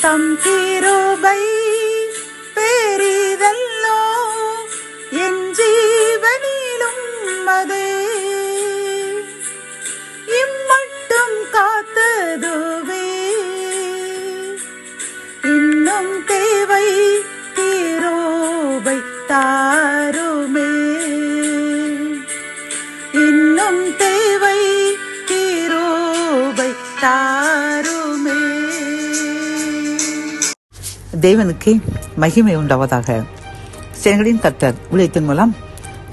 தம் கிருபை பெரிதல்லோ என் ஜீவனிலும் அதே இம்மட்டும் காத்ததுவே இன்னும் தேவை கிருபை தாருமே இன்னும் தேவை கிருபை தாருமே. தேவனுக்கு மகிமை உண்டாவதாக. சேனைகளின் கர்த்தர் ஊழியத்தின் மூலம்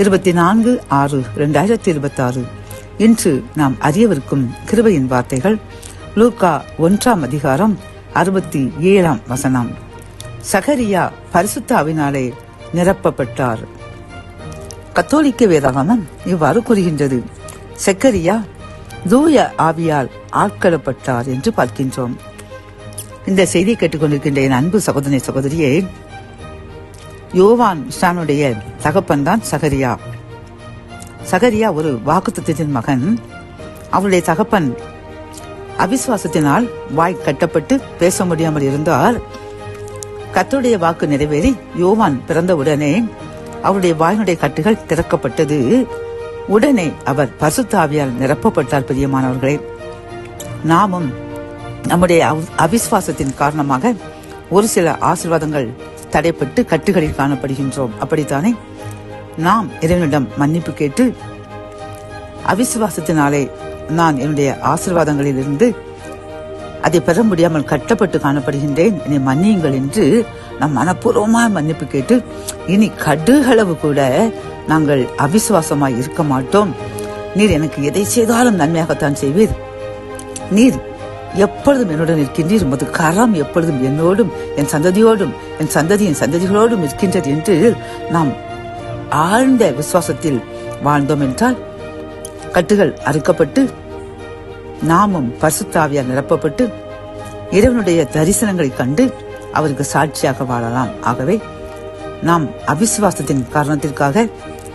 24/6/2026 இன்று நாம் அறியவிருக்கும் கிருபையின் வார்த்தைகள் லூக்கா 1:67. சகரியா பரிசுத்த ஆவியினாலே நிரப்பப்பட்டார். கத்தோலிக்க வேதாகமம் இவ்வாறு கூறுகின்றது. சகரியா தூய ஆவியால் ஆட்கொள்ளப்பட்டார் என்று பார்க்கின்றோம். இந்த செய்தியை கேட்டுக்கொண்டிருக்கின்ற என் அன்பு சகோதரி சகோதரியே, யோவான் ஸ்நானுடைய தகப்பன் தான் சகரியா. சகரியா ஒரு வாக்குத்தத்தத்தின் மகன். அவருடைய தகப்பன் அவிசுவாசத்தினால் வாய் கட்டப்பட்டு பேச முடியாமல் இருந்தார். கர்த்தருடைய வாக்கு நிறைவேறி யோவான் பிறந்தவுடனே அவருடைய வாயினுடைய கட்டுகள் திறக்கப்பட்டது. உடனே அவர் பரிசுத்த ஆவியால் நிரப்பப்பட்டார். பிரியமானவர்களே, நாமும் நம்முடைய அவிசுவாசத்தின் காரணமாக ஒரு சில ஆசீர்வாதங்கள் தடைப்பட்டு கட்டுகளில் காணப்படுகின்றோம். அப்படித்தானே? நாம் இறைவனிடம் மன்னிப்பு கேட்டு அவிசுவாசத்தினாலே நான் என்னுடைய ஆசீர்வாதங்களில் இருந்து அதை பெற முடியாமல் கட்டப்பட்டு காணப்படுகின்றேன், என்னை மன்னியுங்கள் என்று நாம் மனப்பூர்வமாக மன்னிப்பு கேட்டு இனி கடுகளவு கூட நாங்கள் அவிசுவாசமாய் இருக்க மாட்டோம். நீர் எனக்கு எதை செய்தாலும் நன்மையாகத்தான் செய்வீர். நீர் எப்பொழுதும் என்னுடன் இருக்கின்றீர். உமது கரம் எப்பொழுதும் என்னோடும் என் சந்ததியோடும் என் சந்ததியின் சந்ததிகளோடும் இருக்கின்றது என்று நாம் ஆழ்ந்த விசுவாசத்தில் வாழ்ந்தோம் என்றால் கட்டுகள் அறுக்கப்பட்டு நாமும் பரிசுத்த ஆவியால் நிரப்பப்பட்டு இறைவனுடைய தரிசனங்களை கண்டு அவருக்கு சாட்சியாக வாழலாம். ஆகவே நாம் அவிசுவாசத்தின் காரணத்திற்காக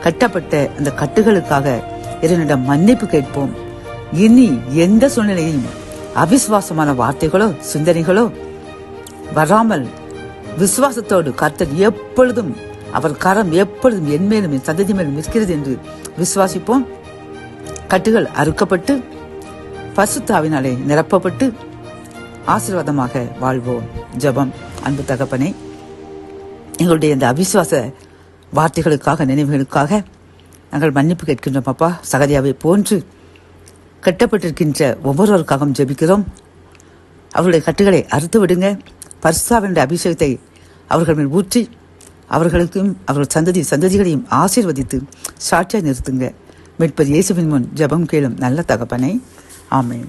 கட்டப்பட்ட அந்த கட்டுகளுக்காக இறைவனிடம் மன்னிப்பு கேட்போம். இனி எந்த சூழ்நிலையும் அவிசுவாசமான வார்த்தைகளோ சிந்தனைகளோ வராமல் விசுவாசத்தோடு கர்த்தர் எப்பொழுதும் அவர் கரம் எப்பொழுதும் என் மேலும் என் சந்ததி மேலும் இருக்கிறது என்று விசுவாசிப்போம். கட்டுகள் அறுக்கப்பட்டு பரிசுத்த ஆவியினாலே நிரப்பப்பட்டு ஆசீர்வாதமாக வாழ்வோம். ஜெபம். அன்பு தகப்பனே, எங்களுடைய இந்த அவிசுவாச வார்த்தைகளுக்காக நினைவுகளுக்காக நாங்கள் மன்னிப்பு கேட்கின்றோம். அப்பா, சகரியாவை போன்று கட்டப்பட்டிருக்கின்ற ஒவ்வொருவருக்காகவும் ஜெபிக்கிறோம். அவர்களுடைய கட்டுகளை அறுத்து விடுங்க. பரிசுத்தாவினுடைய அபிஷேகத்தை அவர்கள் மேல் ஊற்றி அவர்களுக்கும் அவர்கள் சந்ததிகளையும் ஆசீர்வதித்து சாட்சியாக நிறுத்துங்க. மீட்பர் இயேசுவின் முன் ஜெபம் கேளும் நல்ல தகப்பனே. ஆமென்.